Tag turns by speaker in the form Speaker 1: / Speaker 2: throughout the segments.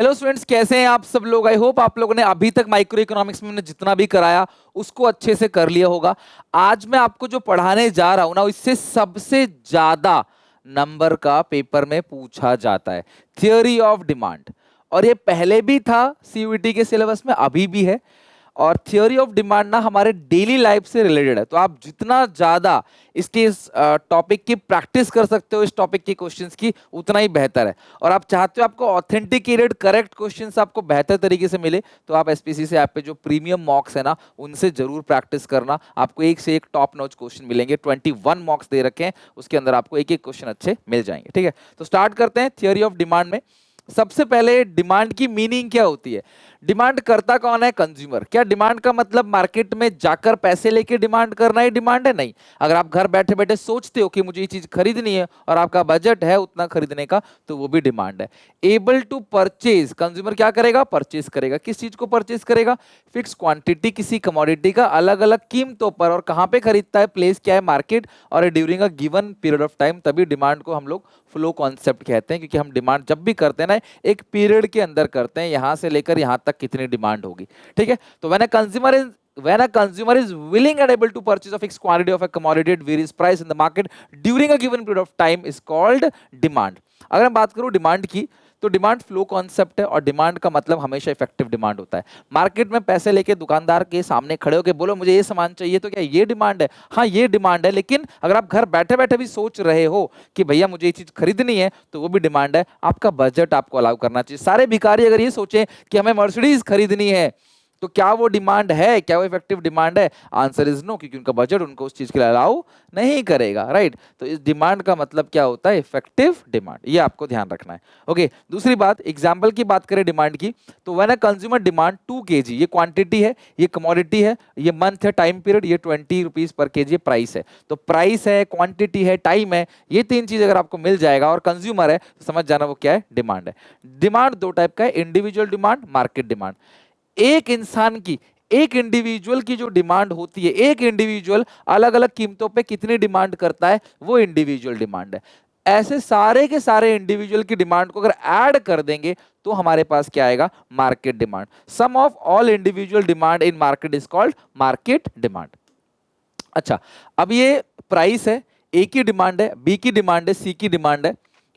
Speaker 1: Hello students, कैसे हैं आप सब लोग। आई होप आप लोगों ने अभी तक माइक्रो इकोनॉमिक्स में हमने जितना भी कराया उसको अच्छे से कर लिया होगा। आज मैं आपको जो पढ़ाने जा रहा हूं ना, इससे सबसे ज्यादा नंबर का पेपर में पूछा जाता है थियोरी ऑफ डिमांड। और ये पहले भी था सीयूईटी के सिलेबस में, अभी भी है। और थियोरी ऑफ डिमांड ना हमारे डेली लाइफ से रिलेटेड है, तो आप जितना ज्यादा इसके टॉपिक की प्रैक्टिस कर सकते हो, इस टॉपिक के क्वेश्चंस की, उतना ही बेहतर है। और आप चाहते हो आपको ऑथेंटिकेटेड करेक्ट क्वेश्चंस आपको बेहतर तरीके से मिले, तो आप एसपीसी से ऐप पे जो प्रीमियम मॉक्स है ना, उनसे जरूर प्रैक्टिस करना। आपको एक से एक टॉप नॉच क्वेश्चन मिलेंगे। 21 मॉक्स दे रखे हैं, उसके अंदर आपको एक एक क्वेश्चन अच्छे मिल जाएंगे। ठीक है, तो स्टार्ट करते हैं थियोरी ऑफ डिमांड में। सबसे पहले डिमांड की मीनिंग क्या होती है। डिमांड करता कौन है? कंज्यूमर। क्या डिमांड का मतलब मार्केट में जाकर पैसे लेके डिमांड करना ही डिमांड है? नहीं। अगर आप घर बैठे बैठे सोचते हो कि मुझे ये चीज खरीदनी है और आपका बजट है उतना खरीदने का, तो वो भी डिमांड है। एबल टू परचेज, कंज्यूमर क्या करेगा? परचेज करेगा। किस चीज को परचेज करेगा? फिक्स क्वांटिटी किसी कमोडिटी का अलग अलग कीमतों पर। और कहां पे खरीदता है? प्लेस क्या है? मार्केट। और during a given period of time. तभी डिमांड को हम लोग फ्लो कॉन्सेप्ट कहते हैं, क्योंकि हम डिमांड जब भी करते हैं ना, एक पीरियड के अंदर करते हैं, यहां से लेकर यहां तक कितनी डिमांड होगी। ठीक है, तो when a consumer is willing and able to purchase a fixed quantity of a commodity at various price in the market during a given period of time is called demand। अगर मैं बात करूं demand की, तो demand flow concept है, और demand का मतलब हमेशा इफेक्टिव डिमांड होता है। मार्केट में पैसे लेके दुकानदार के सामने खड़े होकर बोलो मुझे ये सामान चाहिए, तो क्या ये डिमांड है? हाँ, ये डिमांड है। लेकिन अगर आप घर बैठे बैठे भी सोच रहे हो कि भैया मुझे ये चीज खरीदनी है, तो वो भी डिमांड है। आपका बजट आपको अलाउ करना चाहिए। सारे भिखारी अगर ये सोचें कि हमें मर्सिडीज खरीदनी है, तो क्या वो डिमांड है? क्या वो इफेक्टिव डिमांड है? आंसर इज नो, क्योंकि उनका बजट उनको उस चीज के लिए अलाउ नहीं करेगा। राइट, तो इस डिमांड का मतलब क्या होता है? Effective demand. ये आपको ध्यान रखना है। ओके, दूसरी बात, एग्जांपल की बात करें डिमांड की, तो when a consumer demand 2 kg, ये क्वांटिटी है, ये कमोडिटी है, ये मंथ है, टाइम पीरियड, ये 20 रुपीज पर केजी प्राइस है। तो प्राइस है, क्वांटिटी है, टाइम है, ये तीन चीज अगर आपको मिल जाएगा और कंज्यूमर है, तो समझ जाना वो क्या है? डिमांड है। डिमांड दो टाइप का है, इंडिविजुअल डिमांड, मार्केट डिमांड। एक इंसान की, एक इंडिविजुअल की जो डिमांड होती है, एक इंडिविजुअल अलग अलग कीमतों पे कितनी डिमांड करता है, वो इंडिविजुअल डिमांड है। ऐसे सारे के सारे इंडिविजुअल की डिमांड को अगर ऐड कर देंगे, तो हमारे पास क्या आएगा? Market demand. Sum of all individual demand in market is called market demand. अच्छा, अब ये प्राइस है, ए की डिमांड है, बी की डिमांड है, सी की डिमांड है।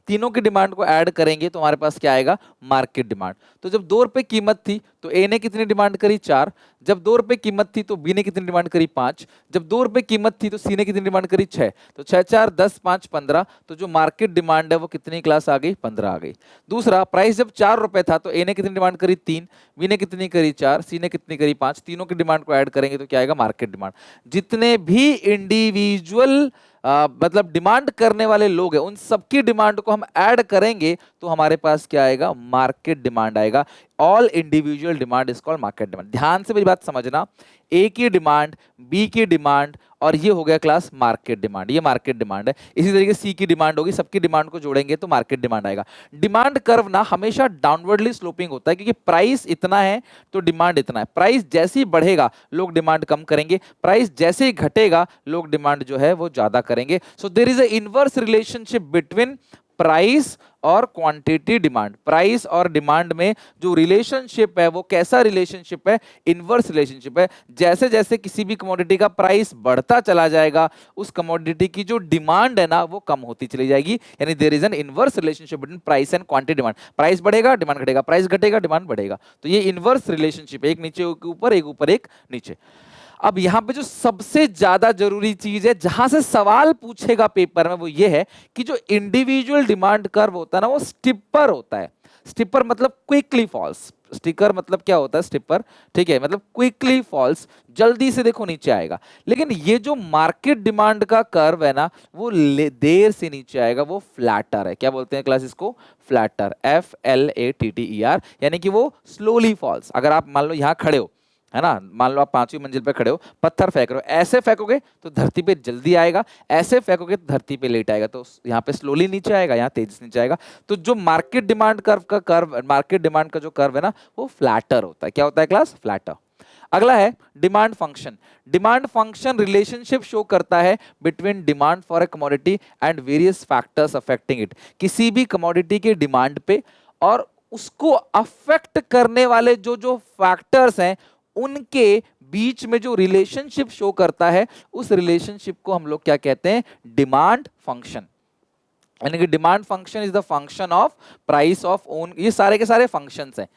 Speaker 1: तीनों की डिमांड को ऐड करेंगे तो हमारे पास क्या आएगा? Market demand. तो जब 2 रुपए कीमत थी तो ए ने कितनी डिमांड करी? 4। जब 2 रुपए कीमत थी तो बी ने कितनी डिमांड करी? 5। जब 2 रुपए कीमत थी तो सी ने कितनी डिमांड करी? 6। तो 6 4 10 5 15। तो जो मार्केट डिमांड है वो कितनी क्लास आ गई? 15 आ गई। दूसरा, प्राइस जब 4 रुपए था तो ए ने कितनी डिमांड करी? 3। बी ने कितनी करी? 4। सी ने कितनी करी? 5। तीनों की डिमांड को ऐड करेंगे तो क्या आएगा? Market demand. जितने भी इंडिविजुअल मतलब डिमांड करने वाले लोग हैं, उन सबकी डिमांड को हम ऐड करेंगे तो हमारे पास क्या आएगा? मार्केट डिमांड आएगा। All individual demand is called market demand. ध्यान से मेरी बात समझना, ए की डिमांड, बी की डिमांड, और ये हो गया क्लास मार्केट डिमांड। ये मार्केट डिमांड है। इसी तरीके सी की डिमांड होगी, सबकी डिमांड को जोड़ेंगे तो मार्केट डिमांड आएगा। डिमांड कर्व ना हमेशा डाउनवर्डली स्लोपिंग होता है, क्योंकि प्राइस इतना है तो डिमांड इतना है। प्राइस जैसे ही बढ़ेगा लोग डिमांड कम करेंगे, प्राइस जैसे ही घटेगा लोग डिमांड जो है वो ज्यादा करेंगे। So there is a inverse relationship between price और क्वांटिटी डिमांड। प्राइस और डिमांड में जो रिलेशनशिप है वो कैसा रिलेशनशिप है? इनवर्स रिलेशनशिप है। जैसे जैसे किसी भी कमोडिटी का प्राइस बढ़ता चला जाएगा, उस कमोडिटी की जो डिमांड है ना वो कम होती चली जाएगी। यानी there is an inverse relationship between price and quantity demand. Price बढ़ेगा, डिमांड घटेगा, प्राइस घटेगा, डिमांड बढ़ेगा। तो ये इनवर्स रिलेशनशिप है, एक नीचे एक ऊपर, एक ऊपर एक नीचे। अब यहां पे जो सबसे ज्यादा जरूरी चीज है, जहां से सवाल पूछेगा पेपर में, वो ये है कि जो इंडिविजुअल डिमांड कर्व होता है ना, वो स्टिपर होता है। स्टिपर मतलब क्विकली फॉल्स। स्टिकर मतलब क्या होता है? स्टिपर। ठीक है, मतलब क्विकली फॉल्स, जल्दी से देखो नीचे आएगा। लेकिन ये जो मार्केट डिमांड का कर्व है ना, वो देर से नीचे आएगा, वो फ्लैटर है। क्या बोलते हैं क्लास इसको? फ्लैटर। FLATTER, यानी कि वो स्लोली फॉल्स। अगर आप मान लो यहां खड़े हो, है ना, मान लो आप 5वीं मंजिल पे खड़े हो, पत्थर फेंक रहे हो, ऐसे फेंकोगे तो धरती पे जल्दी आएगा, ऐसे फेंकोगे तो धरती पे लेट आएगा। तो यहाँ पे स्लोली नीचे आएगा, यहाँ तेजी से नीचे आएगा। तो जो market demand curve, market demand का जो कर्व है ना, वो फ्लैटर होता है। क्या होता है क्लास? फ्लैटर। अगला है demand function. Demand function relationship show करता है between demand for a commodity and various factors affecting it. किसी भी कमोडिटी के डिमांड पे और उसको अफेक्ट करने वाले जो जो फैक्टर्स हैं उनके बीच में जो रिलेशनशिप शो करता है, उस रिलेशनशिप को हम लोग क्या कहते हैं? Demand function. यानी कि demand function is the function of price of own, ये सारे के सारे फंक्शंस हैं।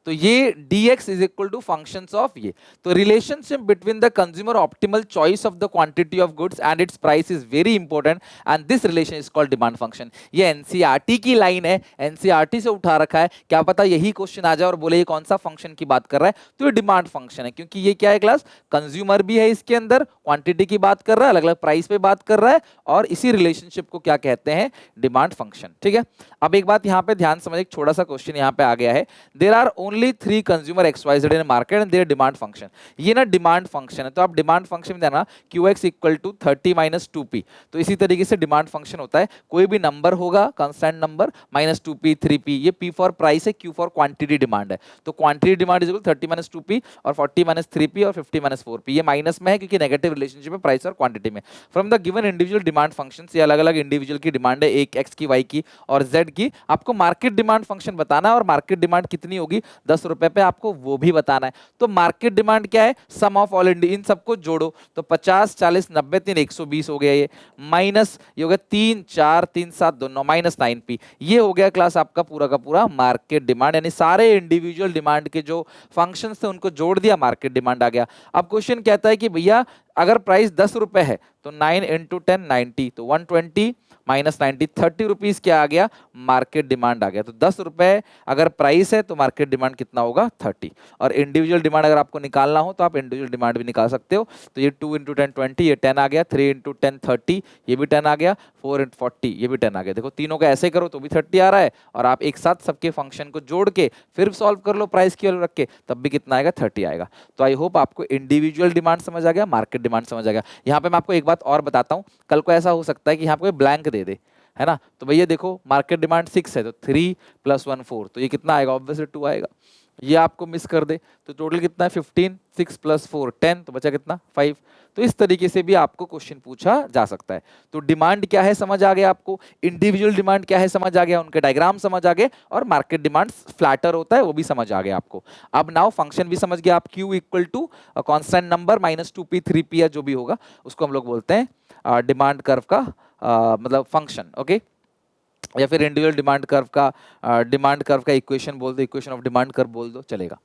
Speaker 1: तो ये dx is equal to functions of ये। तो relationship between the consumer optimal choice of the quantity of goods and its price is very important and this relation is called demand function. ये NCERT की line है, NCERT से उठा रखा है, क्या पता यही क्वेश्चन आ जाए और बोले ये कौन सा फंक्शन की बात कर रहा है, तो ये डिमांड फंक्शन है। क्योंकि ये क्या है क्लास, कंज्यूमर भी है इसके अंदर, क्वांटिटी की बात कर रहा है, अलग अलग प्राइस पे बात कर रहा है, और इसी रिलेशनशिप को क्या कहते हैं? Demand function. ठीक है, अब एक बात यहाँ पे ध्यान समझ, एक छोटा सा क्वेश्चन यहाँ पे आ गया है, there are only 3 consumer XYZ in market and their demand function. ये ना डिमांड फंक्शन है, तो आप डिमांड फंक्शन में देना QX equal to 30 minus 2P। तो इसी तरीके से डिमांड फंक्शन होता है, कोई भी नंबर होगा constant number minus 2P 3P, ये P फॉर प्राइस है, Q फॉर क्वांटिटी डिमांड है। तो quantity demand is equal 30 minus 2P और 40 माइनस 3P और 50 माइनस 4P। ये माइनस में है क्योंकि नेगेटिव रिलेशनशिप है प्राइस और क्वांटिटी में। From the given individual demand function, ये अलग अलग इंडिविजुअल की डिमांड है, एक X की, Y की और Z की। आपको मार्केट डिमांड फंक्शन बताना है और मार्केट डिमांड कितनी होगी 10 रुपए पे, आपको वो भी बताना है। तो मार्केट डिमांड क्या है? सम ऑफ ऑल इन सबको जोड़ो तो 50 40 90 3 120 हो गया, ये माइनस ये हो गया 3 4 3 7 2 9 माइनस 9P। ये हो गया क्लास आपका पूरा का पूरा मार्केट डिमांड, यानी सारे इंडिविजुअल डिमांड के जो फंक्शंस थे उनको जोड़ दिया, मार्केट डिमांड आ गया। अब क्वेश्चन कहता है कि भैया अगर प्राइस 10 रुपए है तो 9 इंटू 10 90, तो 120 माइनस 90 30 रुपीज क्या आ गया? मार्केट डिमांड आ गया। तो 10 रुपए अगर प्राइस है तो मार्केट डिमांड कितना होगा? 30। और इंडिविजुअल डिमांड अगर आपको निकालना हो तो आप इंडिविजुअल डिमांड भी निकाल सकते हो। तो ये 2 इंटू 10 20, ये 10 आ गया, 3 इंटू 10 30, ये भी 10 आ गया, 4 इंटू 40, ये भी 10 आ गया। देखो तीनों का ऐसे करो तो भी 30 आ रहा है, और आप एक साथ सबके फंक्शन को जोड़ के फिर सॉल्व कर लो प्राइस की वैल्यू रख के, तब भी कितना आएगा? 30 आएगा। तो आई होप आपको इंडिविजुअल डिमांड समझ आ गया, मार्केट डिमांड समझ आ गया। यहाँ पे मैं आपको एक बात और बताता हूँ, कल को ऐसा हो सकता है कि यहाँ पे ब्लैंक दे दे, है ना, तो भैया देखो मार्केट डिमांड 6 है तो 3 + 1 4, तो ये कितना आएगा? ऑब्वियसली 2 आएगा। ये आपको मिस कर दे तो टोटल कितना है? 15, 6 + 4 10, तो बचा कितना? 5। तो इस तरीके से भी आपको क्वेश्चन पूछा जा सकता है। तो डिमांड क्या है समझ आ गया आपको, इंडिविजुअल डिमांड क्या है समझ आ गया, उनके डायग्राम समझ आ गए, और मार्केट डिमांड फ्लैटर होता है वो भी समझ आ गया आपको। अब नाउ फंक्शन भी समझ गया आप, Q equal to constant number minus 2P 3P या जो भी होगा उसको हम लोग बोलते हैं डिमांड कर्व का मतलब फंक्शन। ओके, या फिर इंडिविजुअल डिमांड कर्व का इक्वेशन बोल दो, इक्वेशन ऑफ डिमांड कर्व बोल दो, चलेगा।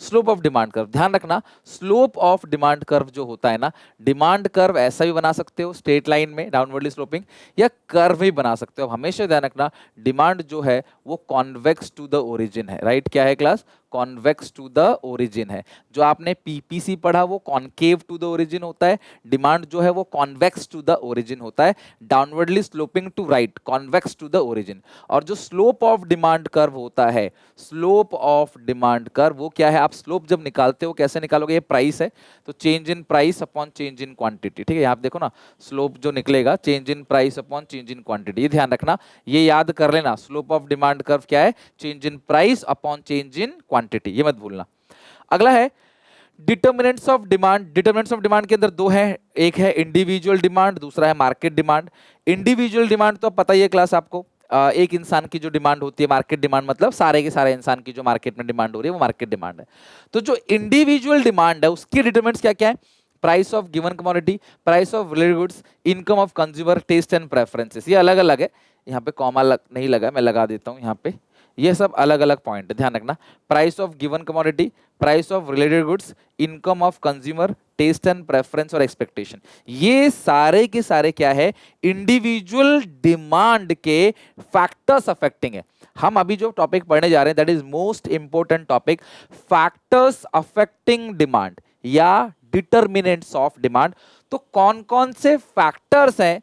Speaker 1: स्लोप ऑफ डिमांड कर्व, ध्यान रखना स्लोप ऑफ डिमांड कर्व जो होता है ना, डिमांड कर्व ऐसा भी बना सकते हो स्ट्रेट लाइन में डाउनवर्डली स्लोपिंग, या कर्व भी बना सकते हो। हमेशा ध्यान रखना डिमांड जो है वो कॉन्वेक्स टू द ओरिजिन है, राइट? क्या है class? Convex to the origin है। जो आपने पीपीसी पढ़ा वो कॉन्केव टू द ओरिजिन होता है, डिमांड जो है वो कॉन्वेक्स टू द ओरिजिन होता है, downwardly sloping to right, convex to the origin. और जो स्लोप ऑफ डिमांड कर्व होता है, स्लोप ऑफ डिमांड कर्व वो क्या है? आप स्लोप जब निकालते हो कैसे निकालोगे? ये प्राइस है तो change in price upon change in quantity, ठीक है? यहाँ आप देखो ना, स्लोप जो निकलेगा change in price upon change in quantity, ये ध्यान रखना, ये याद कर लेना। स्लोप ऑफ डिमांड कर्व क्या है? Change in price upon change in quantity, ये मत भूलना। अगला है determinants of demand. Determinants of demand के अंदर दो हैं, एक है इंडिविजुअल डिमांड, दूसरा है मार्केट डिमांड। इंडिविजुअल डिमांड तो पता ही है क्लास आपको, एक इंसान की जो डिमांड होती है, मार्केट डिमांड मतलब सारे के सारे इंसान की जो मार्केट में डिमांड हो रही है वो मार्केट डिमांड है। तो जो इंडिविजुअल डिमांड है उसकी डिटर्मिनेंट्स क्या क्या है? Price of given commodity, price of related goods, income of consumer, taste and preferences. ये अलग अलग है, यहाँ पे कॉमा नहीं लगा, मैं लगा देता हूँ यहाँ पे। ये सब अलग अलग पॉइंट है, ध्यान रखना। Price of given commodity, price of related goods, income of consumer, taste and preference और एक्सपेक्टेशन, ये सारे के सारे क्या है? इंडिविजुअल डिमांड के फैक्टर्स अफेक्टिंग है। हम अभी जो टॉपिक पढ़ने जा रहे हैं that is most important topic, factors affecting demand या डिटर्मिनेंट्स ऑफ डिमांड। तो कौन कौन से फैक्टर्स हैं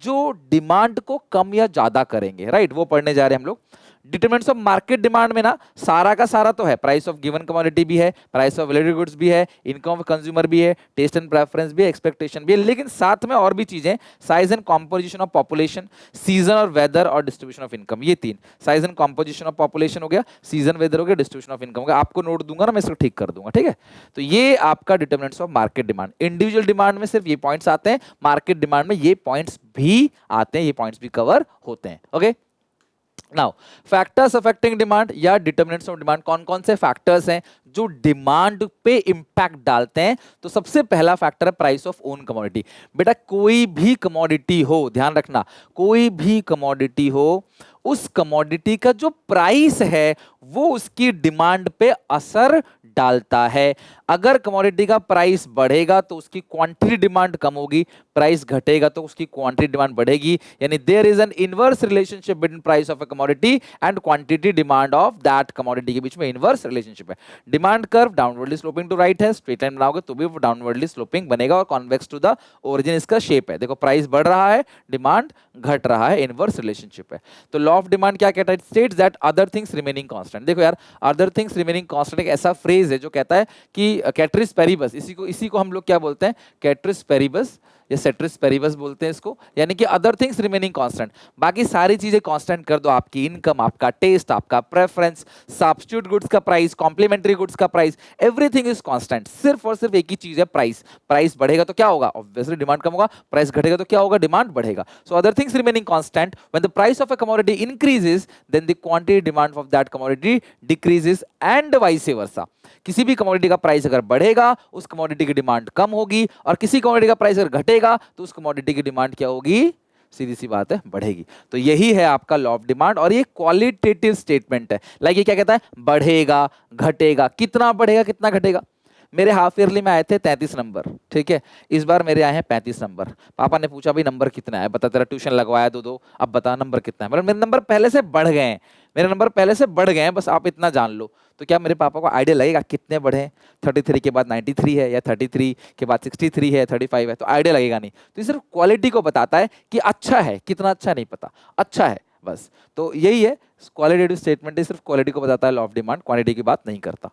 Speaker 1: जो डिमांड को कम या ज्यादा करेंगे, राइट? वो पढ़ने जा रहे हैं हम लोग। डिटरमिनेंट्स ऑफ मार्केट डिमांड में ना सारा का सारा तो है, प्राइस ऑफ गिवन कमोडिटी भी है, प्राइस ऑफ रिलेटेड गुड्स भी है, इनकम ऑफ कंज्यूमर भी है, टेस्ट एंड प्रेफरेंस भी है, एक्सपेक्टेशन भी है, लेकिन साथ में और भी चीजें, size and composition of population, season और वेदर और डिस्ट्रीब्यूशन ऑफ इनकम। ये तीन, size and composition of population हो गया, सीजन वेदर हो गया, डिस्ट्रीब्यूशन ऑफ इनकम हो गया। आपको नोट दूंगा ना, मैं इसको ठीक कर दूंगा, ठीक है? तो ये आपका determinants of market demand. Individual demand में सिर्फ ये पॉइंट्स आते हैं, मार्केट डिमांड में ये पॉइंट्स भी आते हैं, ये पॉइंट्स भी कवर होते हैं। Okay, now factors affecting demand या डिटर्मिनेंट्स ऑफ डिमांड, कौन कौन से फैक्टर्स हैं जो डिमांड पे इंपैक्ट डालते हैं? तो सबसे पहला फैक्टर है प्राइस ऑफ ओन कमोडिटी। बेटा कोई भी कमोडिटी हो, ध्यान रखना, कोई भी कमोडिटी हो, उस कमोडिटी का जो प्राइस है वो उसकी डिमांड पे असर डालता है। अगर कमोडिटी का प्राइस बढ़ेगा तो उसकी क्वांटिटी डिमांड कम होगी, प्राइस घटेगा तो उसकी क्वांटिटी डिमांड बढ़ेगी। यानी there is an inverse relationship between price of a commodity and quantity demand of that commodity के बीच में इनवर्स रिलेशनशिप है। Demand curve downwardly sloping to right है, स्ट्रेट लाइन बनाओगे तो भी वो डाउनवर्डली स्लोपिंग बनेगा और कॉन्वेक्स टू द ओरिजिन इसका शेप है। देखो प्राइस बढ़ रहा है, डिमांड घट रहा है, इनवर्स रिलेशनशिप है। तो लॉ ऑफ डिमांड क्या कहता है? States that other things remaining constant. देखो यार, अदर थिंग्स रिमेनिंग कांस्टेंट एक ऐसा फ्रेज है जो कहता है कि कैटरिस पेरिबस, इसी को हम लोग क्या बोलते हैं? कैटरिस पेरिबस या सेट्रिस पेरिबस बोलते हैं इसको, यानी कि अदर थिंग्स रिमेनिंग कांस्टेंट। बाकी सारी चीजें कांस्टेंट कर दो, आपकी इनकम, आपका टेस्ट, आपका प्रेफरेंस, सब्स्टिट्यूट गुड्स का प्राइस, कॉम्प्लीमेंट्री गुड्स का प्राइस, एवरीथिंग इज कांस्टेंट। सिर्फ और सिर्फ एक ही चीज है, प्राइस। प्राइस बढ़ेगा तो क्या होगा? ऑब्वियसली डिमांड कम होगा। प्राइस घटेगा तो क्या होगा? डिमांड बढ़ेगा। So other things remaining constant, when the price of a commodity increases then the quantity demand of that commodity decreases and vice versa. किसी भी कमोडिटी का प्राइस अगर बढ़ेगा उस कमोडिटी की डिमांड कम होगी, और किसी कमोडिटी का प्राइस अगर घटेगा तो उस कमोडिटी की डिमांड क्या होगी? सीधी सी बात है, बढ़ेगी। तो यही है आपका लॉ ऑफ डिमांड, और ये क्वालिटेटिव स्टेटमेंट है। लाइक ये क्या कहता है? बढ़ेगा, घटेगा, कितना बढ़ेगा, कितना घटेगा। मेरे हाफ ईयरली में आए थे 33 नंबर, ठीक है, इस बार मेरे आए हैं 35 नंबर। पापा ने पूछा भाई नंबर कितना है, बता, तेरा ट्यूशन लगवाया दो दो, अब बता नंबर कितना है। मतलब मेरे नंबर पहले से बढ़ गए हैं, मेरे नंबर पहले से बढ़ गए हैं, बस आप इतना जान लो। तो क्या मेरे पापा को आइडिया लगेगा कितने बढ़े? 33 के बाद 93 है, या 33 के बाद 63 है, 35 है, तो आइडिया लगेगा नहीं। तो ये सिर्फ क्वालिटी को बताता है कि अच्छा है, कितना अच्छा नहीं पता, अच्छा है बस। तो यही है क्वालिटेटिव स्टेटमेंट, सिर्फ क्वालिटी को बताता है लॉ ऑफ डिमांड, क्वांटिटी की बात नहीं करता।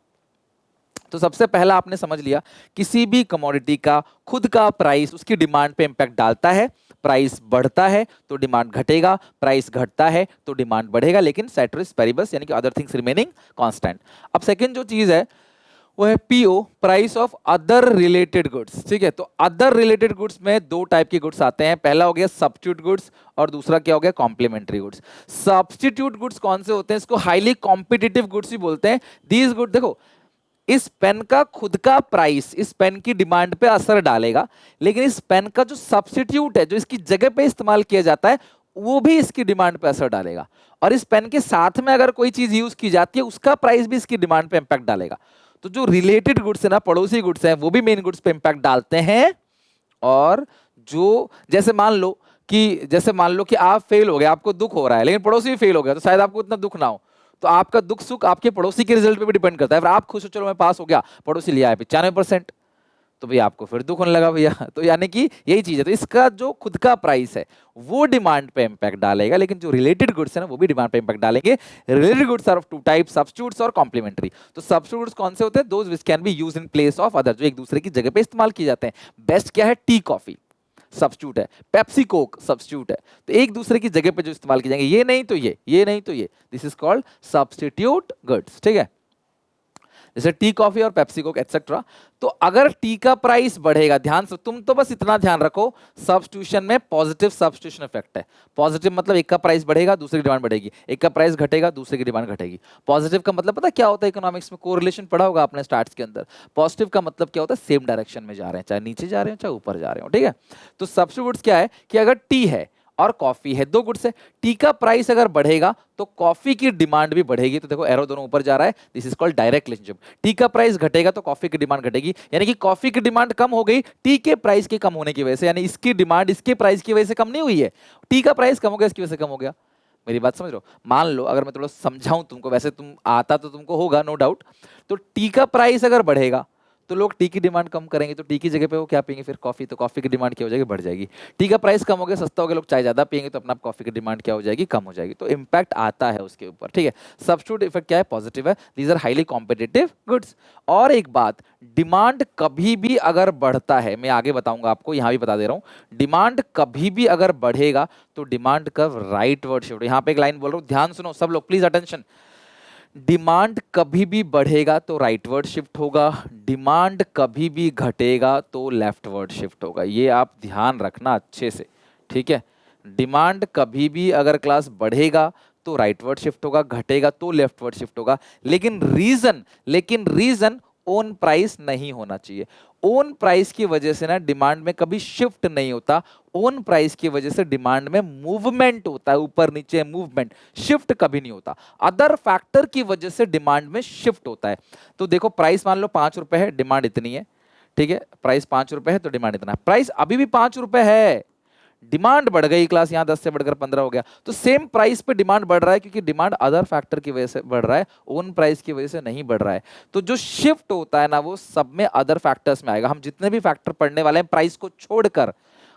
Speaker 1: तो सबसे पहला आपने समझ लिया, किसी भी कमोडिटी का खुद का प्राइस उसकी डिमांड पे इंपैक्ट डालता है। प्राइस बढ़ता है तो डिमांड घटेगा, प्राइस घटता है तो डिमांड बढ़ेगा, लेकिन सेट्रिस पेरिबस यानी कि अदर थिंग्स रिमेनिंग कांस्टेंट। अब सेकंड जो चीज है वो है PO, price of other related goods. ठीक है, तो अदर रिलेटेड गुड्स में दो टाइप के गुड्स आते हैं। पहला हो गया सब्स्टिट्यूट गुड्स और दूसरा क्या हो गया? Complementary goods. सब्स्टिट्यूट गुड्स कौन से होते हैं? इसको हाईली कॉम्पिटिटिव गुड्स भी बोलते हैं। दीज गुड, देखो इस पेन का खुद का प्राइस इस पेन की डिमांड पे असर डालेगा, लेकिन इस पेन का जो सब्स्टिट्यूट है, जो इसकी जगह पे इस्तेमाल किया जाता है, वो भी इसकी डिमांड पे असर डालेगा। और इस पेन के साथ में अगर कोई चीज यूज की जाती है, उसका प्राइस भी इसकी डिमांड पे इंपैक्ट डालेगा। तो जो रिलेटेड गुड्स है ना, पड़ोसी गुड्स हैं, वो भी मेन गुड्स पे इंपैक्ट डालते हैं। और जो जैसे मान लो कि आप फेल हो गए, आपको दुख हो रहा है, लेकिन पड़ोसी भी फेल हो गया, तो शायद आपको इतना दुख ना हो। तो आपका दुख सुख आपके पड़ोसी के रिजल्ट पे भी डिपेंड करता है। फिर आप खुश हो, चलो मैं पास हो गया, पड़ोसी लिया है 95%, तो भैया आपको फिर दुख होने लगा भैया। तो यानी कि यही चीज है। तो इसका जो खुद का प्राइस है वो डिमांड पे इंपैक्ट डालेगा, लेकिन जो रिलेटेड गुड्स है ना, वो भी डिमांड पे इंपैक्ट डालेंगे। Related goods are of two types, substitutes और कॉम्प्लीमेंट्री। तो सब्स्टिट्यूट गुड्स कौन से होते हैं? Those which can be used in place of other, जो एक दूसरे की जगह पे इस्तेमाल किए जाते हैं। बेस्ट क्या है? टी कॉफी सब्स्टिट्यूट है, पेप्सी कोक सब्स्टिट्यूट है। तो एक दूसरे की जगह पे जो इस्तेमाल किए जाएंगे, ये नहीं तो ये नहीं तो ये, this is called substitute goods. ठीक है, जैसे टी कॉफी और पेप्सी कोक एटसेट्रा। तो अगर टी का प्राइस बढ़ेगा, ध्यान से तुम तो बस इतना ध्यान रखो, सब्स्टिट्यूशन में पॉजिटिव सब्स्टिट्यूशन इफेक्ट है। पॉजिटिव मतलब एक का प्राइस बढ़ेगा, दूसरी की डिमांड बढ़ेगी, एक का प्राइस घटेगा, दूसरे की डिमांड घटेगी। पॉजिटिव का मतलब पता क्या होता है? इकोनॉमिक्स में कोरिलेशन पढ़ा होगा आपने स्टार्ट्स के अंदर। पॉजिटिव का मतलब क्या होता है? सेम डायरेक्शन में जा रहे हैं, चाहे नीचे जा रहे हो चाहे ऊपर जा रहे हो। ठीक है, तो सब्स्टिट्यूट्स क्या है कि अगर टी है और कॉफी है, दो गुड्स है, टी का प्राइस अगर बढ़ेगा तो कॉफी की डिमांड भी बढ़ेगी। तो देखो एरो दोनों ऊपर जा रहा है, this is called direct relationship. T का प्राइस घटेगा तो कॉफी की डिमांड घटेगी, यानी कि कॉफी की डिमांड कम हो गई टी के प्राइस के कम होने की वजह से, यानी इसकी डिमांड इसके प्राइस की वजह से कम नहीं हुई है, टी का प्राइस कम हो गया इसकी वजह से कम हो गया। मेरी बात समझ रहे हो? मान लो अगर मैं थोड़ा समझाऊं तुमको, वैसे तुम आता तो तुमको होगा नो डाउट। तो टी का प्राइस अगर बढ़ेगा तो लोग टी की डिमांड कम करेंगे, तो टी की जगह पे वो क्या पियेंगे? फिर कॉफी। तो कॉफी की डिमांड क्या हो जाएगी? बढ़ जाएगी। टी का प्राइस कम हो गया, सस्ता हो गया, लोग चाय ज्यादा पियेंगे, तो अपना कॉफी की डिमांड क्या हो जाएगी? कम हो जाएगी। तो इंपैक्ट आता है उसके ऊपर। ठीक है, सब्स्टिट्यूट इफेक्ट क्या है? पॉजिटिव है। These are highly competitive goods. और एक बात, डिमांड कभी भी अगर बढ़ता है, मैं आगे बताऊंगा आपको, यहां भी बता दे रहा हूं, डिमांड कभी भी अगर बढ़ेगा तो demand curve right word shift. यहां पे एक लाइन बोल रहा हूं, ध्यान सुनो सब लोग, प्लीज अटेंशन। डिमांड कभी भी बढ़ेगा तो राइटवर्ड शिफ्ट होगा, डिमांड कभी भी घटेगा तो लेफ्टवर्ड शिफ्ट होगा। ये आप ध्यान रखना अच्छे से। ठीक है, डिमांड कभी भी अगर क्लास बढ़ेगा तो राइटवर्ड शिफ्ट होगा, घटेगा तो लेफ्टवर्ड शिफ्ट होगा। लेकिन रीजन ओन प्राइस नहीं होना चाहिए। ओन प्राइस की वजह से ना डिमांड में कभी शिफ्ट नहीं होता, ओन प्राइस की वजह से डिमांड में मूवमेंट होता है, ऊपर नीचे मूवमेंट, शिफ्ट कभी नहीं होता। अदर फैक्टर की वजह से डिमांड में शिफ्ट होता है। तो देखो प्राइस मान लो 5 रुपए है, डिमांड इतनी है, ठीक है, प्राइस 5 रुपए है तो डिमांड इतना है, प्राइस अभी भी 5 रुपए है, डिमांड बढ़ गई क्लास, यहां 10 से बढ़कर 15 हो गया, तो सेम प्राइस पे डिमांड बढ़ रहा है क्योंकि डिमांड अदर फैक्टर की वजह से बढ़ रहा है, ओन प्राइस की वजह से नहीं बढ़ रहा है। तो जो शिफ्ट होता है ना वो सब में अदर फैक्टर्स में आएगा। हम जितने भी फैक्टर पढ़ने वाले हैं प्राइस को छोड़कर,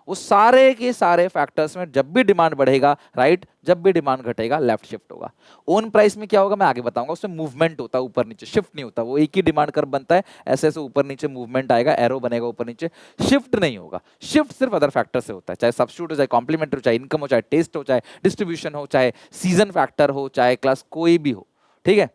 Speaker 1: वो सारे के सारे फैक्टर्स में जब भी डिमांड बढ़ेगा राइट, जब भी डिमांड घटेगा लेफ्ट शिफ्ट होगा। ओन प्राइस में क्या होगा मैं आगे बताऊंगा, उसमें मूवमेंट होता है, ऊपर नीचे शिफ्ट नहीं होता, वो एक ही डिमांड कर्व बनता है, ऐसे ऐसे ऊपर नीचे मूवमेंट आएगा, एरो बनेगा ऊपर नीचे, शिफ्ट नहीं होगा। शिफ्ट सिर्फ अदर फैक्टर से होता है, चाहे सब्स्टिट्यूट हो, चाहे कॉम्प्लीमेंट्री हो, चाहे इनकम हो, चाहे टेस्ट हो, चाहे डिस्ट्रीब्यूशन हो, चाहे सीजन फैक्टर हो, चाहे क्लास कोई भी हो, ठीक है।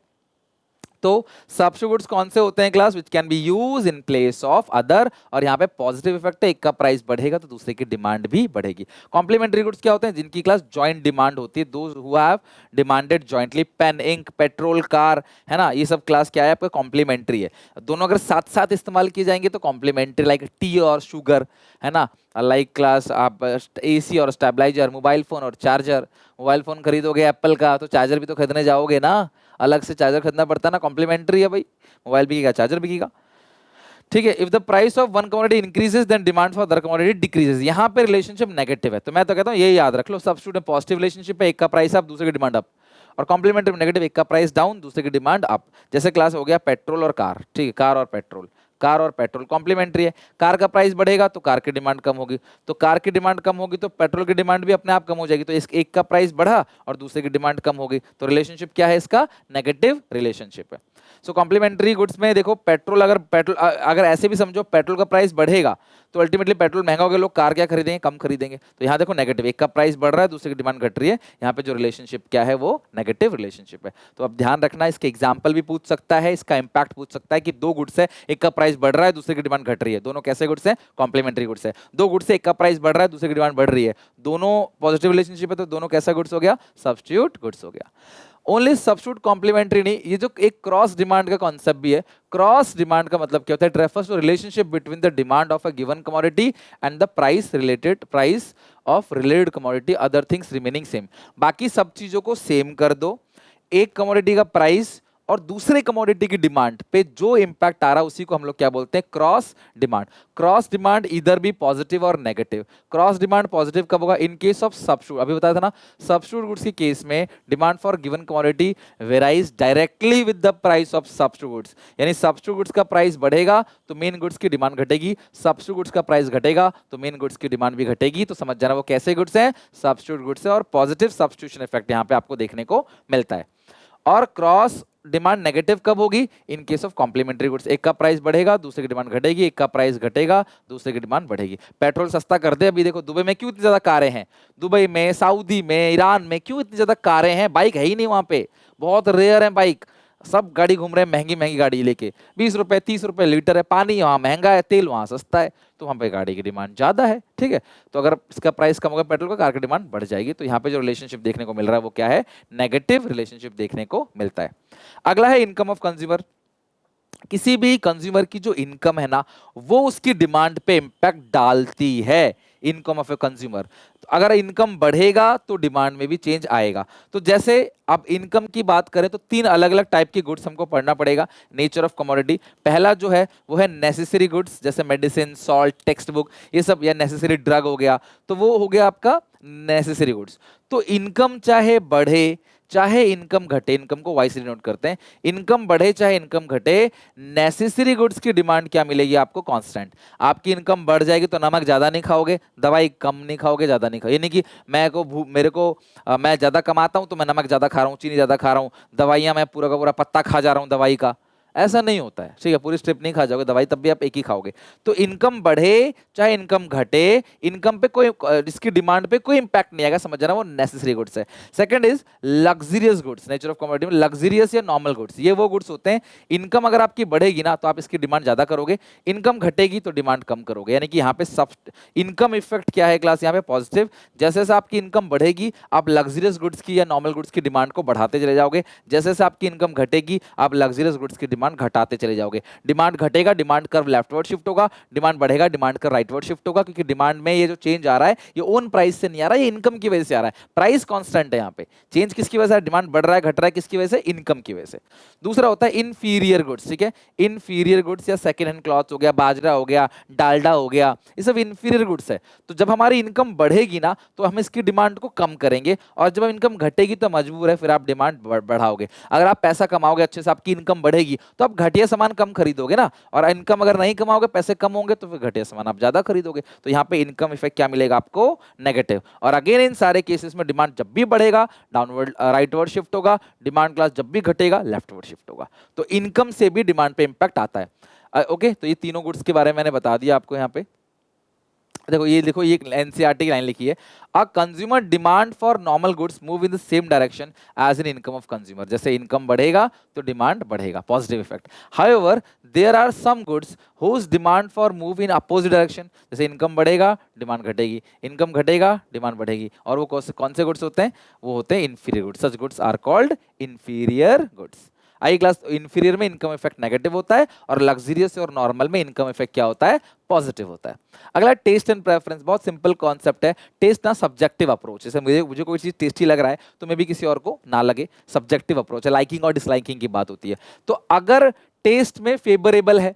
Speaker 1: तो सब्स्टिट्यूट्स कौन से होते हैं class, which can be use in place of other, और यहाँ पे पॉजिटिव इफेक्ट है, एक का प्राइस बढ़ेगा तो दूसरे की डिमांड भी बढ़ेगी। कॉम्प्लीमेंट्री गुड्स क्या होते हैं, जिनकी क्लास जॉइंट डिमांड होती है, those who have demanded jointly, pen, ink, petrol, car, है ना, ये सब क्लास क्या है आपका कॉम्प्लीमेंट्री है। दोनों अगर साथ साथ इस्तेमाल किए जाएंगे तो कॉम्प्लीमेंट्री, लाइक टी और शुगर, है ना, लाइक क्लास आप एसी और स्टेबलाइजर, मोबाइल फोन और चार्जर, मोबाइल फोन खरीदोगे एप्पल का तो चार्जर भी तो खरीदने जाओगे ना, अलग से चार्जर खरीदना पड़ता है ना, कॉम्प्लीमेंट्री है भाई, मोबाइल बिकेगा चार्जर बिकेगा, ठीक है। If the price of one commodity increases then demand for other commodity decreases, यहाँ पे रिलेशनशिप नेगेटिव है, तो मैं तो कहता हूँ ये याद रख लो, सब्स्टिट्यूट में पॉजिटिव रिलेशनशिप है, एक का प्राइस अप दूसरे की डिमांड अप, और कॉम्प्लीमेंट्री में नेगेटिव, एक का प्राइस डाउन दूसरे की डिमांड अप। जैसे क्लास हो गया पेट्रोल और कार, ठीक है, कार और पेट्रोल, कार और पेट्रोल कॉम्प्लीमेंट्री है, कार का प्राइस बढ़ेगा तो कार की डिमांड कम होगी, तो कार की डिमांड कम होगी तो पेट्रोल की डिमांड भी अपने आप कम हो जाएगी, तो इस एक का प्राइस बढ़ा और दूसरे की डिमांड कम होगी, तो रिलेशनशिप क्या है इसका, नेगेटिव रिलेशनशिप है। सो कॉम्प्लीमेंट्री गुड्स में देखो पेट्रोल अगर ऐसे भी समझो पेट्रोल का प्राइस बढ़ेगा तो अल्टीमेटली पेट्रोल महंगा हो गया, लोग कार क्या खरीदेंगे, कम खरीदेंगे, तो यहाँ देखो नेगेटिव, एक का प्राइस बढ़ रहा है दूसरे की डिमांड घट रही है, यहाँ पे जो रिलेशनशिप क्या है वो नेगेटिव रिलेशनशिप है। तो अब ध्यान रखना, इसके एग्जाम्पल भी पूछ सकता है, इसका इंपैक्ट पूछ सकता है कि दो गुड्स है, एक का प्राइस बढ़ रहा है दूसरे की डिमांड घट रही है, दोनों कैसे गुड्स है, कॉम्प्लीमेंट्री गुड्स है। दो गुड्स है, एक का प्राइस बढ़ रहा है दूसरे की डिमांड बढ़ रही है, दोनों पॉजिटिव रिलेशनशिप है, तो दोनों कैसा गुड्स हो गया, सब्स्टिट्यूट गुड्स हो गया। ओनली सब्स्टिट्यूट कॉम्प्लीमेंट्री नहीं, ये जो एक क्रॉस डिमांड का कॉन्सेप्ट भी है, क्रॉस डिमांड का मतलब क्या होता है, it refers to relationship between the demand of a given commodity and the price of related commodity, other things remaining same. बाकी सब चीजों को सेम कर दो, एक कमोडिटी का प्राइस और दूसरे कमोडिटी की डिमांड पे जो इंपैक्ट आ रहा है उसी को हम लोग क्या बोलते हैं, क्रॉस डिमांड। क्रॉस डिमांड इधर भी पॉजिटिव और नेगेटिव। क्रॉस डिमांड पॉजिटिव कब होगा, इन केस ऑफ सब्स्टिट्यूट, अभी बताया था ना, सब्स्टिट्यूट गुड्स के केस में demand for given commodity varies directly with the price of substitute goods, यानी सब्स्टिट्यूट गुड्स का प्राइस बढ़ेगा तो मेन गुड्स की डिमांड घटेगी, सब्स्टिट्यूट गुड्स का प्राइस घटेगा तो मेन गुड्स की डिमांड भी घटेगी। तो समझ जाना वो कैसे गुड्स हैं, सब्स्टिट्यूट गुड्स है, और पॉजिटिव सब्स्टिट्यूशन इफेक्ट यहाँ पे आपको देखने को मिलता है। और क्रॉस डिमांड नेगेटिव कब होगी, in case of complementary goods, एक का प्राइस बढ़ेगा दूसरे की डिमांड घटेगी, एक का प्राइस घटेगा दूसरे की डिमांड बढ़ेगी। पेट्रोल सस्ता कर दे, अभी देखो दुबई में क्यों इतनी ज्यादा कारें हैं, दुबई में, सऊदी में, ईरान में क्यों इतनी ज्यादा कारें हैं, बाइक है ही नहीं वहां पे, बहुत रेयर है बाइक, सब गाड़ी घूम रहे हैं महंगी महंगी गाड़ी लेके, 20 रुपए 30 रुपए लीटर है, पानी वहाँ महंगा है, तेल वहाँ सस्ता है, तो वहाँ पे गाड़ी की डिमांड ज्यादा है, ठीक है। तो अगर इसका प्राइस कम होगा पेट्रोल का, कार की डिमांड बढ़ जाएगी, तो यहाँ पे जो रिलेशनशिप देखने को मिल रहा है वो क्या है, नेगेटिव रिलेशनशिप देखने को मिलता है। अगला है इनकम ऑफ कंज्यूमर। किसी भी कंज्यूमर की जो इनकम है ना वो उसकी डिमांड पे इंपैक्ट डालती है, इनकम ऑफ ए कंज्यूमर। तो अगर इनकम बढ़ेगा तो डिमांड में भी चेंज आएगा। तो जैसे अब इनकम की बात करें तो तीन अलग अलग टाइप की गुड्स हमको पढ़ना पड़ेगा, नेचर ऑफ कमोडिटी। पहला जो है वो है नेसेसरी गुड्स, जैसे मेडिसिन, सॉल्ट, टेक्स्ट बुक, ये सब, या नेसेसरी ड्रग हो गया, तो वो हो गया आपका नेसेसरी गुड्स। तो इनकम चाहे बढ़े चाहे इनकम घटे, इनकम को वाई से डिनोट करते हैं, इनकम बढ़े चाहे इनकम घटे, नेसेसरी गुड्स की डिमांड क्या मिलेगी आपको, कांस्टेंट। आपकी इनकम बढ़ जाएगी तो नमक ज्यादा नहीं खाओगे, दवाई कम नहीं खाओगे, ज्यादा नहीं खाओगे, यानी कि मैं ज्यादा कमाता हूं तो मैं नमक ज्यादा खा रहा हूं, चीनी ज्यादा खा रहा हूं, दवाइयां मैं पूरा का पूरा पत्ता खा जा रहा हूं दवाई का, ऐसा नहीं होता है, ठीक है, पूरी स्ट्रिप नहीं खा जाओगे दवाई, तब भी आप एक ही खाओगे। तो इनकम बढ़े चाहे इनकम घटे, इनकम पे कोई, इसकी डिमांड पे कोई इंपैक्ट नहीं आएगा, समझ रहा, वो नेसेसरी गुड्स है। Second is luxurious goods, nature of commodity में लग्जरियस या नॉर्मल गुड्स, ये वो गुड्स होते हैं, इनकम अगर आपकी बढ़ेगी ना तो आप इसकी डिमांड ज्यादा करोगे, इनकम घटेगी तो डिमांड कम करोगे। यानी कि यहाँ पे सब इनकम इफेक्ट क्या है क्लास, यहाँ पे पॉजिटिव, जैसे जैसे आपकी इनकम बढ़ेगी आप लग्जरियस गुड्स की या नॉर्मल गुड्स की डिमांड को बढ़ाते चले जाओगे, जैसे जैसे आपकी इनकम घटेगी आप लग्जरियस गुड्स की डिमांड घटाते चले जाओगे। डिमांड घटेगा डिमांड कर्व लेफ्टवर्ड शिफ्ट होगा, डिमांड बढ़ेगा डिमांड कर्व राइटवर्ड शिफ्ट होगा, क्योंकि डिमांड में ये जो चेंज आ रहा है ये ओन प्राइस से नहीं आ रहा है, ये इनकम की वजह से आ रहा है। प्राइस कांस्टेंट है, यहाँ पे चेंज किसकी वजह से, डिमांड बढ़ रहा है घट रहा है, किसकी वजह से, इनकम की वजह से। दूसरा होता है इंफीरियर गुड्स, ठीक है, इंफीरियर गुड्स या सेकंड हैंड क्लॉथ हो गया, बाजरा हो गया, डालडा हो गया, ये सब इंफीरियर गुड्स है। तो जब हमारी इनकम बढ़ेगी ना तो हम इसकी डिमांड को कम करेंगे, और जब इनकम घटेगी तो मजबूर है फिर आप डिमांड बढ़ाओगे। अगर आप पैसा कमाओगे अच्छे से, आपकी इनकम बढ़ेगी तो आप घटिया सामान कम खरीदोगे ना, और इनकम अगर नहीं कमाओगे, पैसे कम होंगे तो फिर घटिया सामान आप ज्यादा खरीदोगे। तो यहाँ पे इनकम इफेक्ट क्या मिलेगा आपको, नेगेटिव। और अगेन इन सारे केसेस में डिमांड जब भी बढ़ेगा डाउनवर्ड राइटवर्ड शिफ्ट होगा, डिमांड क्लास जब भी घटेगा लेफ्टवर्ड शिफ्ट होगा। तो इनकम से भी डिमांड पे इंपैक्ट आता है। ओके, तो ये तीनों गुड्स के बारे में मैंने बता दिया आपको। यहाँ पे देखो ये एनसीईआरटी की लाइन लिखी है, a consumer demand for normal goods move in the same direction as in income of consumer. जैसे इनकम बढ़ेगा तो डिमांड बढ़ेगा, positive effect. However there are some goods whose demand for move in opposite direction, जैसे income बढ़ेगा demand घटेगी, income घटेगा demand बढ़ेगी, और वो कौन से गुड्स होते हैं, वो होते हैं inferior goods. Such goods are called inferior goods. आई क्लास, इंफीरियर में इनकम इफेक्ट नेगेटिव होता है, और लग्जरियस और नॉर्मल में इनकम इफेक्ट क्या होता है, पॉजिटिव होता है। अगला टेस्ट एंड प्रेफरेंस, बहुत सिंपल कॉन्सेप्ट है। टेस्ट ना सब्जेक्टिव अप्रोच, जैसे मुझे कोई चीज टेस्टी लग रहा है तो मे भी किसी और को ना लगे, सब्जेक्टिव अप्रोच है, लाइकिंग और डिसलाइकिंग की बात होती है। तो अगर टेस्ट में फेवरेबल है,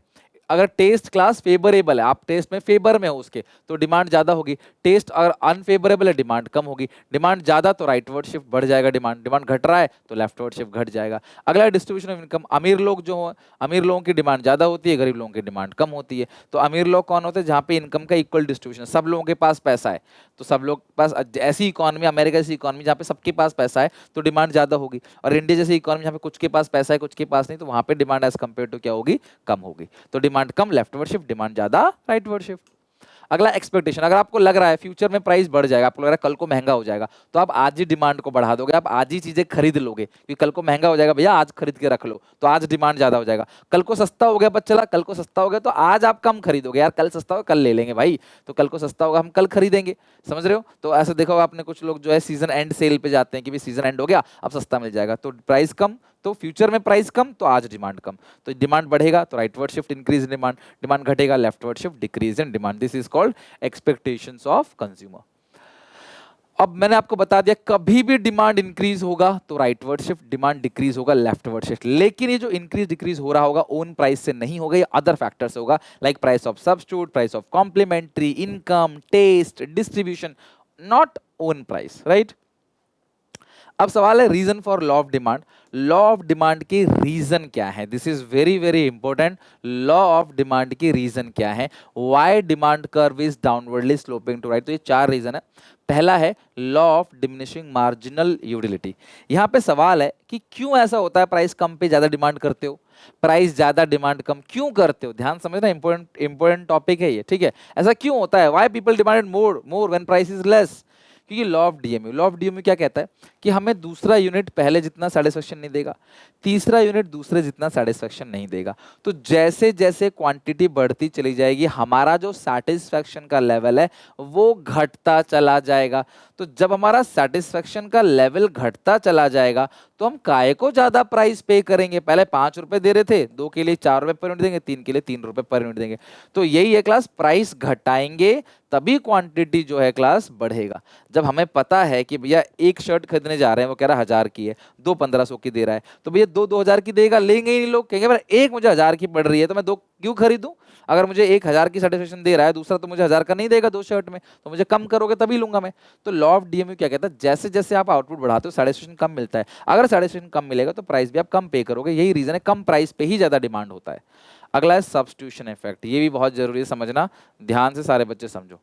Speaker 1: अगर टेस्ट क्लास फेवरेबल है, आप टेस्ट में फेवर में हो उसके, तो डिमांड ज्यादा होगी। टेस्ट अगर अनफेवरेबल है डिमांड कम होगी। डिमांड ज्यादा तो राइटवर्ड शिफ्ट बढ़ जाएगा, डिमांड घट रहा है तो लेफ्टवर्ड शिफ्ट घट जाएगा। अगला डिस्ट्रीब्यूशन ऑफ इनकम, अमीर लोग जो हो, अमीर लोगों की डिमांड ज्यादा होती है, गरीब लोगों की डिमांड कम होती है। तो अमीर लोग कौन होते हैं, जहाँ पे इनकम का इक्वल डिस्ट्रीब्यूशन, सब लोगों के पास पैसा है, तो सब लोग पास, ऐसी इकोनॉमी अमेरिका जैसी इकोनॉमी जहाँ पे सबके पास पैसा है तो डिमांड ज्यादा होगी, और इंडिया जैसी इकोनॉमी जहाँ पे कुछ के पास पैसा है कुछ के पास नहीं, तो वहाँ पे डिमांड एज कम्पेयर टू क्या होगी, कम होगी। तो डिमांड कम लेफ्टवर्ड शिफ्ट, डिमांड ज्यादा राइटवर्ड शिफ्ट। अगला एक्सपेक्टेशन, अगर आपको लग रहा है फ्यूचर में प्राइस बढ़ जाएगा, आपको लग रहा है कल को महंगा हो जाएगा, तो आप आज ही डिमांड को बढ़ा दोगे, आप आज ही चीजें खरीद लोगे, क्योंकि कल को महंगा हो जाएगा भैया, आज खरीद के रख लो, तो आज डिमांड ज्यादा हो जाएगा। कल को सस्ता हो गया पता चला, कल को सस्ता हो गया तो आज आप कम खरीदोगे, यार कल सस्ता होगा कल ले लेंगे भाई, तो कल को सस्ता होगा हम कल खरीदेंगे, समझ रहे हो। तो ऐसा देखो आपने, कुछ लोग जो है सीजन एंड सेल पे जाते हैं कि भाई सीजन एंड हो गया अब सस्ता मिल जाएगा, तो प्राइस कम, तो फ्यूचर में प्राइस कम तो आज डिमांड कम। तो डिमांड बढ़ेगा तो rightward shift increase in demand, demand घटेगा leftward shift decrease in demand. This is called expectations of consumer. अब मैंने आपको बता दिया, कभी भी डिमांड इंक्रीज होगा तो राइटवर्ड शिफ्ट, डिमांड डिक्रीज होगा लेफ्टवर्ड शिफ्ट। लेकिन ये जो इंक्रीज डिक्रीज हो रहा होगा ओन प्राइस से नहीं होगा, ये अदर फैक्टर से होगा, like price of substitute, price of complementary, income, taste, distribution, not own price, right. अब सवाल है reason for law of demand. Law of demand की रीजन क्या है, this is very very important. Law of demand की reason क्या है, why demand curve is downwardly sloping to right. तो ये 4 रीजन है। पहला है law of diminishing marginal utility. यहाँ पे सवाल है कि क्यों ऐसा होता है, प्राइस कम पे ज्यादा डिमांड करते हो, प्राइस ज्यादा डिमांड कम क्यों करते हो, ध्यान समझना, इंपॉर्टेंट टॉपिक है ये, ठीक है। ऐसा क्यों होता है, why people demanded more when price is less. क्योंकि लॉ ऑफ डीएमयू क्या कहता है कि हमें दूसरा यूनिट पहले जितना सेटिस्फेक्शन नहीं देगा, तीसरा यूनिट दूसरे जितना सेटिस्फेक्शन नहीं देगा। तो जैसे जैसे क्वांटिटी बढ़ती चली जाएगी हमारा जो सेटिस्फेक्शन का लेवल है वो घटता चला जाएगा। तो जब हमारा सेटिस्फेक्शन का लेवल घटता चला जाएगा तो हम काहे को ज्यादा प्राइस पे करेंगे। पहले 5 रुपए दे रहे थे, 2 के लिए 4 रुपए पर यूनिट देंगे, 3 के लिए 3 रुपए पर यूनिट देंगे। तो यही है क्लास, प्राइस घटाएंगे तभी क्वांटिटी जो है क्लास बढ़ेगा। जब हमें पता है कि भैया एक शर्ट खरीदने जा रहे हैं, वो कह रहा है 1000 की है, 2 1500 की दे रहा है, तो भैया 2 2000 की देगा, लेंगे ही नहीं लोग, कहेंगे एक मुझे 1000 की पड़ रही है तो मैं 2 क्यों खरीदूं। अगर मुझे 1000 की सेटिस्फेक्शन दे रहा है, दूसरा तो मुझे 1000 का नहीं देगा 2 शर्ट में, तो मुझे कम करोगे तभी लूंगा मैं। तो लॉ ऑफ डीएमयू क्या कहता है, जैसे जैसे आप आउटपुट बढ़ाते हो सेटिस्फेक्शन कम मिलता है, अगर सेटिस्फेक्शन कम मिलेगा तो प्राइस भी आप कम पे करोगे। यही रीजन है, कम प्राइस पे ही ज्यादा डिमांड होता है। अगला है सब्स्टिट्यूशन इफेक्ट, ये भी बहुत जरूरी है समझना, ध्यान से सारे बच्चे समझो।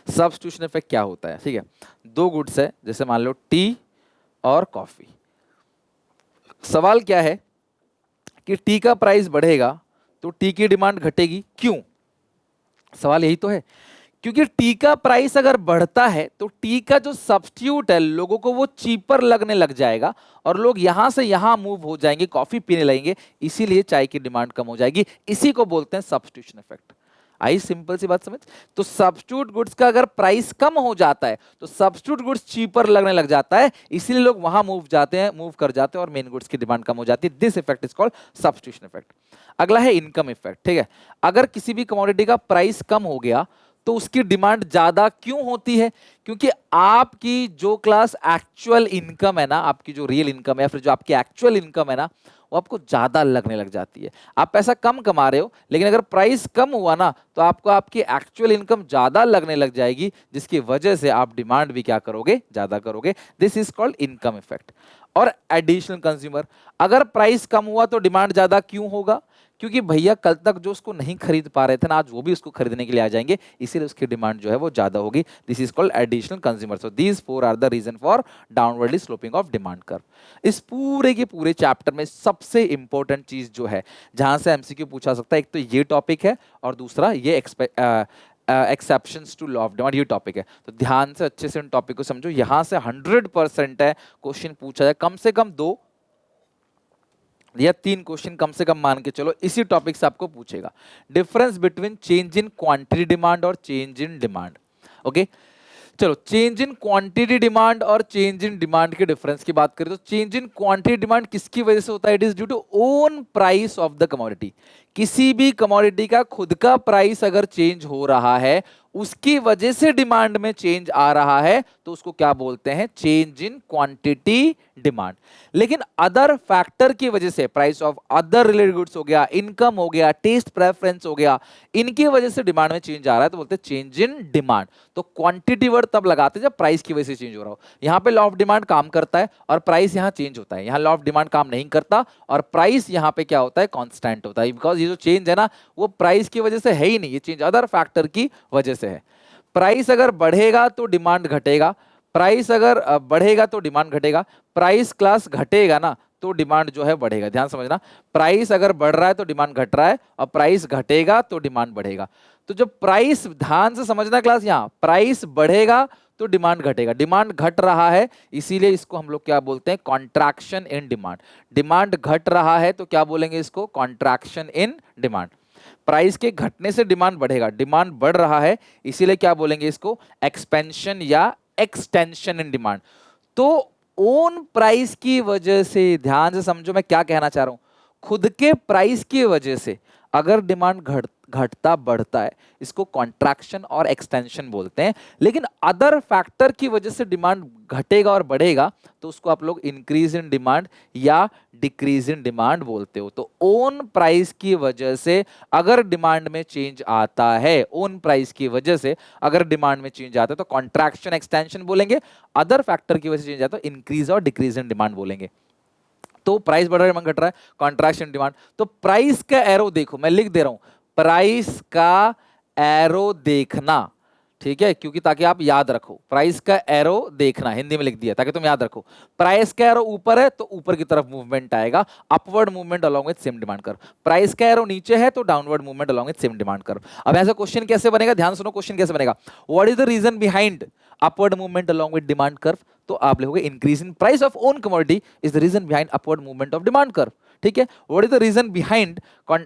Speaker 1: सब्स्टिट्यूशन इफेक्ट क्या होता है, ठीक है। 2 गुड्स है, जैसे मान लो टी और कॉफी। सवाल क्या है कि टी का प्राइस बढ़ेगा तो टी की डिमांड घटेगी, क्यों? सवाल यही तो है। क्योंकि टी का प्राइस अगर बढ़ता है तो टी का जो सब्स्टिट्यूट है लोगों को वो चीपर लगने लग जाएगा और लोग यहां से यहां मूव हो जाएंगे, कॉफी पीने लगेंगे, इसीलिए चाय की डिमांड कम हो जाएगी। इसी को बोलते हैं सब्स्टिट्यूशन इफेक्ट। आई सिंपल सी बात समझ। तो सब्स्टिट्यूट गुड्स का अगर प्राइस कम हो जाता है तो सब्स्टिट्यूट गुड्स चीपर लगने लग जाता है, इसीलिए लोग वहां मूव कर जाते हैं और मेन गुड्स की डिमांड कम हो जाती है। This effect is called substitution effect. अगला है इनकम इफेक्ट। ठीक है, अगर किसी भी कमोडिटी का प्राइस कम हो गया तो उसकी डिमांड ज्यादा क्यों होती है? क्योंकि आपकी जो क्लास एक्चुअल इनकम है ना, आपकी जो रियल इनकम है या फिर जो आपकी एक्चुअल इनकम है ना, वो आपको ज्यादा लगने लग जाती है। आप पैसा कम कमा रहे हो लेकिन अगर प्राइस कम हुआ ना तो आपको आपकी एक्चुअल इनकम ज्यादा लगने लग जाएगी, जिसकी वजह से आप डिमांड भी क्या करोगे? ज्यादा करोगे। This is called income effect. और एडिशनल कंज्यूमर, अगर प्राइस कम हुआ तो डिमांड ज्यादा क्यों होगा? क्योंकि भैया कल तक जो उसको नहीं खरीद पा रहे थे ना, आज वो भी उसको खरीदने के लिए आ जाएंगे, इसीलिए उसकी डिमांड जो है वो ज्यादा होगी। This is called additional consumer. So these four are the reason for downwardly sloping of demand curve. इस पूरे के पूरे चैप्टर में सबसे इंपॉर्टेंट चीज जो है जहां से एमसीक्यू पूछा सकता है, एक तो ये टॉपिक है और दूसरा ये exceptions to law of demand, ये टॉपिक है। तो ध्यान से अच्छे से इन टॉपिक को समझो। यहां से 100% है क्वेश्चन पूछा जाए, कम से कम 2 या 3 क्वेश्चन कम से कम मान के चलो इसी टॉपिक से आपको पूछेगा। Difference between change in quantity demand और चेंज इन डिमांड। ओके, चलो चेंज इन क्वांटिटी डिमांड और चेंज इन डिमांड के डिफरेंस की बात करें तो चेंज इन क्वांटिटी डिमांड किसकी वजह से होता है? It is due to own price of the commodity. किसी भी कमोडिटी का खुद का प्राइस अगर चेंज हो रहा है, उसकी वजह से डिमांड में चेंज आ रहा है, तो उसको क्या बोलते हैं? Change in quantity demand. लेकिन अदर फैक्टर की वजह से, price of other related goods हो गया, इनकम हो गया, टेस्ट प्रेफरेंस हो गया, इनकी वजह से डिमांड में चेंज आ रहा है तो बोलते हैं चेंज इन डिमांड। तो क्वांटिटी वर्ड तब लगाते हैं जब प्राइस की वजह से चेंज हो रहा हो। यहां पे लॉ ऑफ डिमांड काम करता है और प्राइस यहां चेंज होता है। यहां लॉ ऑफ डिमांड काम नहीं करता और प्राइस यहां पे क्या होता है? कांस्टेंट होता है। बिकॉज ये जो चेंज है ना, वो प्राइस की वजह से है ही नहीं, ये चेंज अदर फैक्टर की वजह से है। प्राइस अगर बढ़ेगा तो डिमांड घटेगा, प्राइस अगर बढ़ेगा तो डिमांड घटेगा, प्राइस क्लास घटेगा ना तो डिमांड जो है बढ़ेगा। ध्यान समझना, प्राइस अगर बढ़ रहा है तो डिमांड घट रहा है और प्राइस घटेगा तो डिमांड बढ़ेगा। तो जब प्राइस, ध्यान से समझना क्लास, यहां प्राइस बढ़ेगा तो डिमांड घटेगा, डिमांड घट रहा है, इसीलिए इसको हम लोग क्या बोलते हैं? कॉन्ट्रैक्शन इन डिमांड। डिमांड घट रहा है तो क्या बोलेंगे इसको? Contraction in demand. प्राइस के घटने से डिमांड बढ़ेगा, डिमांड बढ़ रहा है, इसीलिए क्या बोलेंगे इसको? एक्सपेंशन या एक्सटेंशन इन डिमांड। तो ओन प्राइस की वजह से, ध्यान से समझो मैं क्या कहना चाह रहा हूं, खुद के प्राइस की वजह से अगर डिमांड घटता बढ़ता है, इसको कॉन्ट्रैक्शन और एक्सटेंशन बोलते हैं। लेकिन अदर फैक्टर की वजह से डिमांड घटेगा और बढ़ेगा तो उसको आप लोग इंक्रीज इन डिमांड या डिक्रीज इन डिमांड बोलते हो। तो ओन प्राइस की वजह से अगर डिमांड में चेंज आता है, ओन प्राइस की वजह से अगर डिमांड में चेंज आता है तो कॉन्ट्रैक्शन एक्सटेंशन बोलेंगे, अदर फैक्टर की वजह से चेंज आता है तो इंक्रीज और डिक्रीज इन डिमांड बोलेंगे। तो प्राइस बढ़ रहा है, डिमांड घट रहा है, कॉन्ट्रैक्शन डिमांड। तो प्राइस का एरो देखो, मैं लिख दे रहा हूं, प्राइस का एरो देखना, ठीक है, क्योंकि ताकि आप याद रखो, प्राइस का एरो देखना, हिंदी में लिख दिया ताकि तुम याद रखो। प्राइस का एरो ऊपर है तो ऊपर की तरफ मूवमेंट आएगा, upward movement along with same demand curve. Price का एरो नीचे है तो downward movement along with same demand curve. अब ऐसा क्वेश्चन कैसे बनेगा? ध्यान सुनो, क्वेश्चन कैसे बनेगा? What is the reason behind upward movement along with demand curve? तो आप लिखोगे increase in price of own commodity is the reason behind upward movement of demand curve. ठीक है, what is the reason behind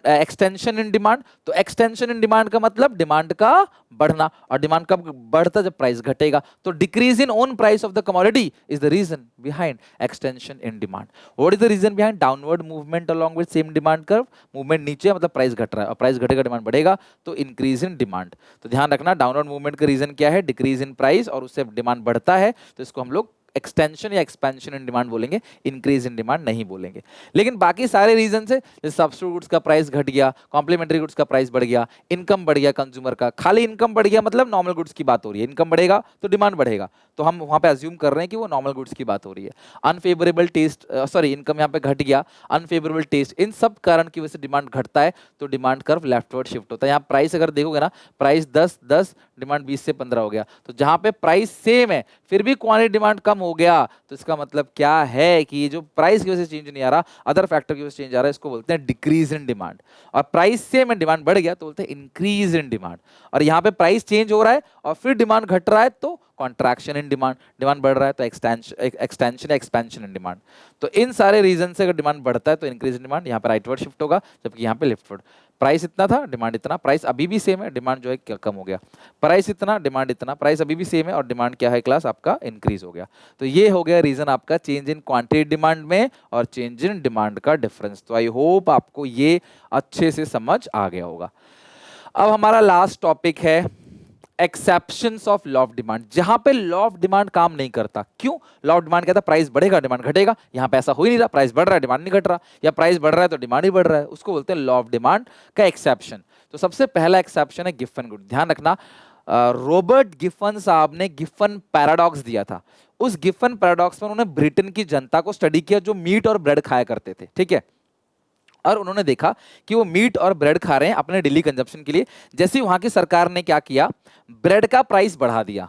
Speaker 1: extension in demand? तो extension in demand का मतलब demand का बढ़ना, और डिमांड कब बढ़ता? जब प्राइस घटेगा। तो decrease in own price of the commodity is the reason behind extension in demand. What is the reason behind downward movement along with same demand curve? Movement नीचे मतलब प्राइस घट रहा है, और प्राइस घटेगा डिमांड बढ़ेगा, तो इंक्रीज इन डिमांड। तो ध्यान रखना, डाउनवर्ड मूवमेंट का रीजन क्या है? डिक्रीज इन प्राइस, और उससे डिमांड बढ़ता है तो इसको हम लोग एक्सटेंशन या एक्सपेंशन इन डिमांड बोलेंगे, इंक्रीज इन डिमांड नहीं बोलेंगे। लेकिन बाकी सारे रीजन से, जैसे सब्स्टिट्यूट गुड्स का प्राइस घट गया, कॉम्प्लीमेंट्री गुड्स का प्राइस बढ़ गया, इनकम बढ़ गया कंज्यूमर का, खाली इनकम बढ़ गया मतलब नॉर्मल गुड्स की बात हो रही है, इनकम बढ़ेगा तो डिमांड बढ़ेगा, तो हम वहां पे अज्यूम कर रहे हैं कि वो नॉर्मल गुड्स की बात हो रही है। अनफेवरेबल टेस्ट, सॉरी, इनकम यहाँ पे घट गया, अनफेवरेबल टेस्ट, इन सब कारण की वजह से डिमांड घटता है तो डिमांड कर्व लेफ्टवर्ड शिफ्ट होता है। यहाँ प्राइस अगर देखोगे ना, प्राइस 10 10, डिमांड 20 से 15 हो गया, तो जहां पे प्राइस सेम है फिर भी क्वांटिटी डिमांड कम हो गया तो इसका मतलब क्या है कि ये जो प्राइस की वजह से चेंज नहीं आ रहा, अदर फैक्टर की वजह से चेंज आ रहा है, इसको बोलते हैं डिक्रीज इन डिमांड। और प्राइस से में डिमांड बढ़ गया तो बोलते हैं इंक्रीज इन डिमांड। और यहाँ पे प्राइस चेंज हो रहा है और फिर डिमांड घट रहा है तो कॉन्ट्रैक्शन इन डिमांड, डिमांड बढ़ रहा है तो एक्सटेंशन एक्सपेंशन इन डिमांड। तो इन सारे रीजन से अगर डिमांड बढ़ता है तो इंक्रीज इन डिमांड, यहाँ पे राइटवर्ड शिफ्ट होगा, जबकि यहाँ पे लेफ्टवर्ड। प्राइस इतना था, डिमांड इतना, प्राइस अभी भी सेम है, डिमांड जो है कम हो गया। प्राइस इतना, डिमांड इतना, प्राइस अभी भी सेम है और डिमांड क्या है क्लास आपका इंक्रीज हो गया। तो ये हो गया रीजन आपका चेंज इन क्वांटिटी डिमांड में और चेंज इन डिमांड का डिफरेंस। तो आई होप आपको ये अच्छे से समझ आ गया होगा। अब हमारा लास्ट टॉपिक है exceptions of law of demand, जहां पे लॉ ऑफ डिमांड काम नहीं करता। क्यों? लॉ ऑफ डिमांड कहता है प्राइस बढ़ेगा डिमांड घटेगा, यहां पे ऐसा हो ही नहीं रहा, प्राइस बढ़ रहा है डिमांड नहीं घट रहा, या प्राइस बढ़ रहा है तो डिमांड ही बढ़ रहा है, उसको बोलते हैं लॉ ऑफ डिमांड का एक्सेप्शन। तो सबसे पहला एक्सेप्शन है गिफन गुड। ध्यान रखना, रॉबर्ट गिफन साहब ने गिफन पैराडॉक्स दिया था। उस गिफन पैराडॉक्स में उन्होंने ब्रिटेन की जनता को स्टडी किया जो मीट और ब्रेड खाया करते थे, ठीक है। और उन्होंने देखा कि वो मीट और ब्रेड खा रहे हैं अपने डेली कंजप्शन के लिए। जैसे ही वहां की सरकार ने क्या किया, ब्रेड का प्राइस बढ़ा दिया,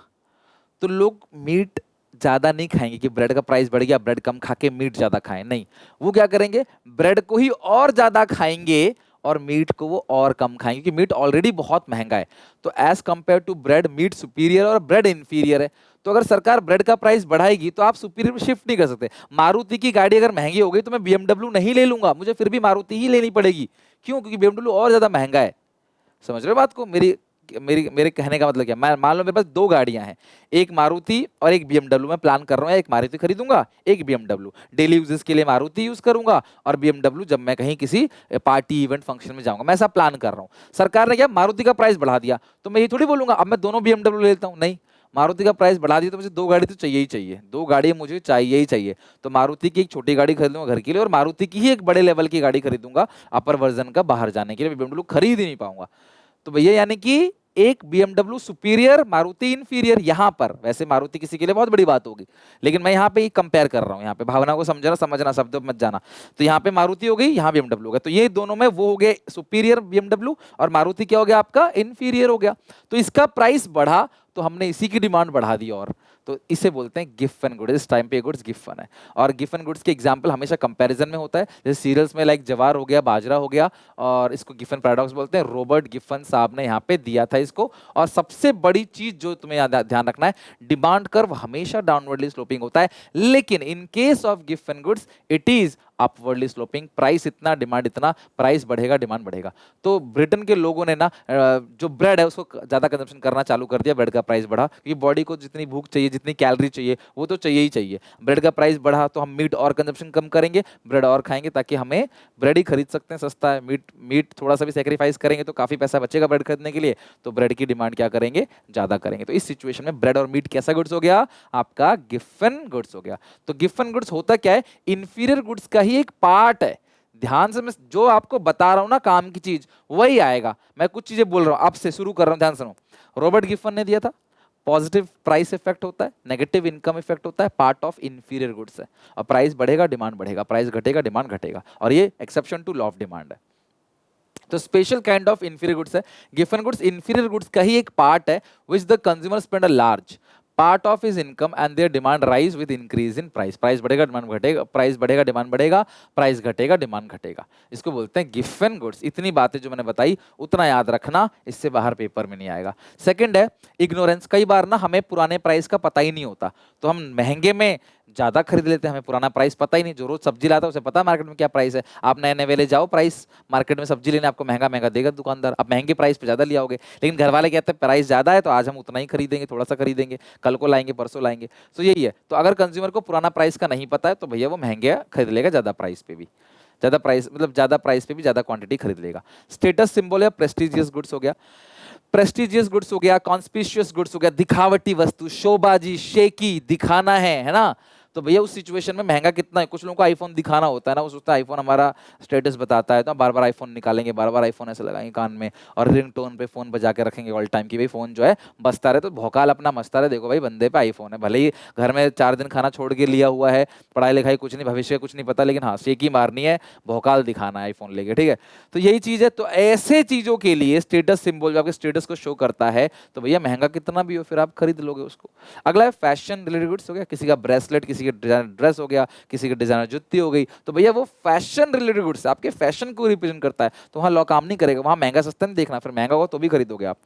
Speaker 1: तो लोग मीट ज्यादा नहीं खाएंगे कि ब्रेड का प्राइस बढ़ गया, ब्रेड कम खा के मीट ज्यादा खाएं, नहीं, वो क्या करेंगे, ब्रेड को ही और ज्यादा खाएंगे और मीट को वो और कम खाएंगे, क्योंकि मीट ऑलरेडी बहुत महंगा है। तो as compare to bread, meat superior और ब्रेड इंफीरियर है। तो अगर सरकार ब्रेड का प्राइस बढ़ाएगी तो आप सुपीरियर में शिफ्ट नहीं कर सकते। मारुति की गाड़ी अगर महंगी हो गई तो मैं बीएमडब्ल्यू नहीं ले लूंगा, मुझे फिर भी मारुति ही लेनी पड़ेगी। क्यों? क्योंकि बीएमडब्ल्यू और ज्यादा महंगा है। समझ रहे हो बात को? मेरी मेरी मेरे कहने का मतलब क्या, मैं मान लो मेरे पास दो गाड़ियां हैं, एक मारुति और एक बीएमडब्ल्यू। मैं प्लान कर रहा हूँ एक मारुति खरीदूंगा, एक बीएमडब्ल्यू। डेली यूजेस के लिए मारुति यूज करूंगा और बीएमडब्ल्यू जब मैं कहीं किसी पार्टी इवेंट फंक्शन में जाऊंगा। मैं ऐसा प्लान कर रहा हूँ। सरकार ने क्या, मारुति का प्राइस बढ़ा दिया, तो मैं ये थोड़ी बोलूंगा अब मैं दोनों बीएमडब्ल्यू लेता हूँ, नहीं, मारुति का प्राइस बढ़ा दिया तो मुझे दो गाड़ी तो चाहिए ही चाहिए, दो गाड़ी मुझे चाहिए ही चाहिए। तो मारुति की एक छोटी गाड़ी खरीदूंगा घर के लिए और मारुति की ही एक बड़े लेवल की गाड़ी खरीदूंगा अपर वर्जन का बाहर जाने के लिए, बीएमडब्ल्यू खरीद ही नहीं पाऊंगा। तो भैया यानी कि एक बीएमडब्ल्यू सुपीरियर, मारुति इंफीरियर। यहां पर वैसे मारुति किसी के लिए बहुत बड़ी बात होगी, लेकिन मैं यहां पे कंपेयर कर रहा हूं, यहां पे भावना को समझना, समझना, शब्द मत जाना। तो यहां पे मारुति हो गई, यहां बीएमडब्ल्यू हो गया, तो ये दोनों में वो हो गए सुपीरियर बीएमडब्ल्यू और मारुति क्या हो गया आपका, इंफीरियर हो गया। तो इसका प्राइस बढ़ा तो हमने इसी की डिमांड बढ़ा दी, और तो इसे बोलते हैं गिफन गुड्स। इस टाइम पे गुड्स गिफन है। और गिफन गुड्स के एग्जांपल हमेशा कंपैरिजन में होता है, जैसे सीरियल्स में लाइक जवार हो गया, बाजरा हो गया, और इसको गिफन पैराडॉक्स बोलते हैं। रॉबर्ट गिफन साहब ने यहाँ पे दिया था इसको। और सबसे बड़ी चीज जो तुम्हें ध्यान रखना है, डिमांड कर्व हमेशा डाउनवर्डली स्लोपिंग होता है, लेकिन इन case of Giffen goods it is upwardly sloping. Price इतना, डिमांड इतना, प्राइस बढ़ेगा, डिमांड बढ़ेगा। तो ब्रिटेन के लोगों ने ना जो ब्रेड है उसको ज्यादा कंजप्शन करना चालू कर दिया, ब्रेड का प्राइस बढ़ा, क्योंकि बॉडी को जितनी भूख चाहिए, जितनी कैलोरी चाहिए वो तो चाहिए ही चाहिए। ब्रेड का प्राइस बढ़ा तो हम मीट और कंजप्शन कम करेंगे, ब्रेड और खाएंगे, ताकि हमें ब्रेड ही खरीद सकते हैं, सस्ता है। मीट थोड़ा सा भी सेक्रीफाइस करेंगे तो काफी पैसा बचेगा ब्रेड खरीदने के लिए, तो ब्रेड की डिमांड क्या करेंगे, ज्यादा करेंगे। तो इस सिचुएशन में ब्रेड और मीट कैसा गुड्स हो गया, आपका गिफन गुड्स हो गया। तो गिफन गुड्स होता क्या है, इंफीरियर गुड्स का ही एक पार्ट है। ध्यान से मैं जो आपको बता रहा हूं ना काम की चीज वही आएगा। मैं कुछ चीजें बोल रहा हूं, अब से शुरू कर रहा हूं, ध्यान सुनो। रॉबर्ट गिफन ने दिया था पॉजिटिव प्राइस इफेक्ट होता है, नेगेटिव इनकम इफेक्ट होता है, पार्ट ऑफ इंफीरियर गुड्स है। और प्राइस बढ़ेगा, डिमांड बढ़ेगा, प्राइस घटेगा, डिमांड घटेगा, और ये exception to law of demand है। तो special kind of inferior goods है। गिफन गुड्स इंफीरियर गुड्स का ही एक पार्ट है, which the consumer spend a large part of his income and their demand rise with increase in price. Price बढ़ेगा, demand घटेगा, price बढ़ेगा, demand बढ़ेगा, price घटेगा, डिमांड घटेगा। इसको बोलते हैं गिफन गुड्स। इतनी बातें जो मैंने बताई उतना याद रखना, इससे बाहर पेपर में नहीं आएगा। सेकंड है इग्नोरेंस। कई बार ना हमें पुराने प्राइस का पता ही नहीं होता, तो हम महंगे में ज्यादा खरीद लेते हैं, हमें पुराना प्राइस पता ही नहीं। जो रोज सब्जी लाता है उसे पता है मार्केट में क्या प्राइस है। आप नए नए वेले जाओ प्राइस मार्केट में सब्जी लेने, आपको महंगा महंगा देगा दुकानदार, आप महंगे प्राइस पे ज्यादा लिया होगे, लेकिन घर वाले कहते हैं प्राइस ज्यादा है तो आज हम उतना ही खरीदेंगे, थोड़ा सा खरीदेंगे, कल को लाएंगे, परसों लाएंगे। तो यही है। तो अगर कंज्यूमर को पुराना प्राइस का नहीं पता है तो भैया वो महंगे खरीद लेगा, ज्यादा प्राइस पे भी, ज्यादा प्राइस मतलब ज्यादा प्राइस पे भी ज्यादा क्वांटिटी खरीद लेगा। स्टेटस सिंबल या प्रेस्टिजियस गुड्स हो गया, प्रेस्टिजियस गुड्स हो गया, कॉन्स्पिशियस गुड्स हो गया, दिखावटी वस्तु, शोबाजी, शेकी, दिखाना है ना। तो भैया उस सिचुएशन में महंगा कितना है, कुछ लोगों को आईफोन दिखाना होता है ना, वो सोचता है आईफोन हमारा स्टेटस बताता है, तो बार बार आईफोन निकालेंगे, बार बार आईफोन ऐसे लगाएंगे कान में और रिंग टोन पे फोन बजा के रखेंगे ऑल टाइम की भाई फोन जो है बजता रहे, तो भौकाल अपना मचता रहे, देखो भाई बंदे पे आईफोन है, भले ही घर में 4 दिन खाना छोड़ के लिया हुआ है, पढ़ाई लिखाई कुछ नहीं, भविष्य कुछ नहीं पता, लेकिन हाँ शेकी मारनी है, भौकाल दिखाना है आईफोन लेके, ठीक है। तो यही चीज है, तो ऐसे चीजों के लिए स्टेटस सिंबल जो आपके स्टेटस को शो करता है, तो भैया महंगा कितना भी हो फिर आप खरीद लोगे उसको। अगला है फैशन रिलेटेड गुड्स हो गया, किसी का ब्रेसलेट, किसी का डिजाइनर ड्रेस हो गया, किसी की डिजाइनर जुत्ती हो गई, तो भैया वो फैशन रिलेटेड गुड्स आपके फैशन को रिप्रेजेंट करता है, तो वहां लॉ काम नहीं करेगा, वहां महंगा सस्ता नहीं देखना, फिर महंगा होगा तो भी खरीदोगे आप।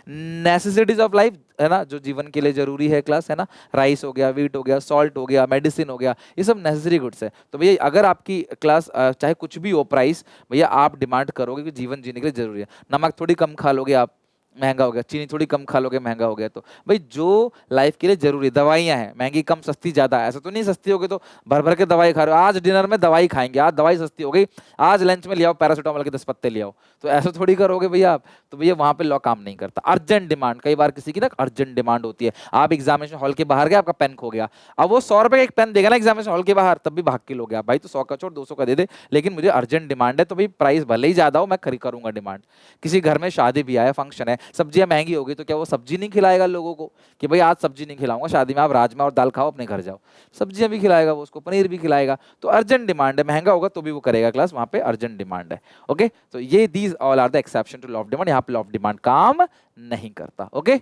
Speaker 1: नेसेसिटीज ऑफ लाइफ है ना, जो जीवन के लिए जरूरी है क्लास है ना, राइस हो गया, वीट हो गया, सॉल्ट हो गया, मेडिसिन हो गया, ये सब नेसेसरी गुड्स है। तो भैया अगर आपकी क्लास चाहे कुछ भी हो प्राइस, भैया आप डिमांड करोगे कि जीवन जीने के लिए जरूरी है। नमक थोड़ी कम खा लोगे आप, महंगा हो गया, चीनी थोड़ी कम खा लोगे, महंगा हो गया। तो भाई जो लाइफ के लिए जरूरी, दवाइयां हैं महंगी कम सस्ती ज्यादा, ऐसा तो नहीं सस्ती होगी तो भर भर के दवाई खा रहे हो, आज डिनर में दवाई खाएंगे, आज दवाई सस्ती हो गई, आज लंच में ले आओ पैरासीटामोल के 10 पत्ते ले आओ, तो ऐसा थोड़ी करोगे भैया आप। तो भैया वहां पे लॉ काम नहीं करता। अर्जेंट डिमांड, कई बार किसी की ना अर्जेंट डिमांड होती है, आप एग्जामिनेशन हॉल के बाहर गए, आपका पेन खो गया, अब वो 100 रुपए का एक पेन देगा ना एग्जामिनेशन हॉल के बाहर, तब भी भाग के लोगे आप, भाई तो 100 का छोड़ 200 का दे दे, लेकिन मुझे अर्जेंट डिमांड है, तो भाई प्राइस भले ही ज्यादा हो मैं खरीद करूंगा डिमांड। किसी घर में शादी भी आया, फंक्शन है, सब्जियां महंगी होगी, तो क्या वो सब्जी नहीं खिलाएगा लोगों को कि भाई आज सब्जी नहीं खिलाऊंगा, शादी में आप राजमा और दाल खाओ अपने घर जाओ, सब्जियां भी खिलाएगा वो, उसको पनीर भी खिलाएगा। तो अर्जेंट डिमांड है, महंगा होगा तो भी वो करेगा क्लास, वहां पे अर्जेंट डिमांड है। ओके, तो ये these all are the exception to law of demand, यहाँ पे लॉ ऑफ डिमांड काम नहीं करता। ओके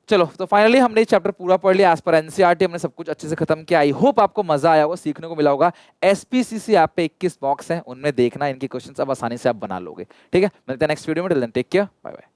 Speaker 1: चलो, तो फाइनली हमने चैप्टर पूरा पढ़ लिया एज पर एनसीईआरटी, हमने सब कुछ अच्छे से खत्म किया। आई होप आपको मजा आया होगा, सीखने को मिला होगा। एसपीसीसी ऐप पे 21 बॉक्स हैं, उनमें देखना, इनके क्वेश्चंस अब आसानी से आप बना लोगे। ठीक है, मिलते हैं नेक्स्ट वीडियो में, till then take care, bye bye.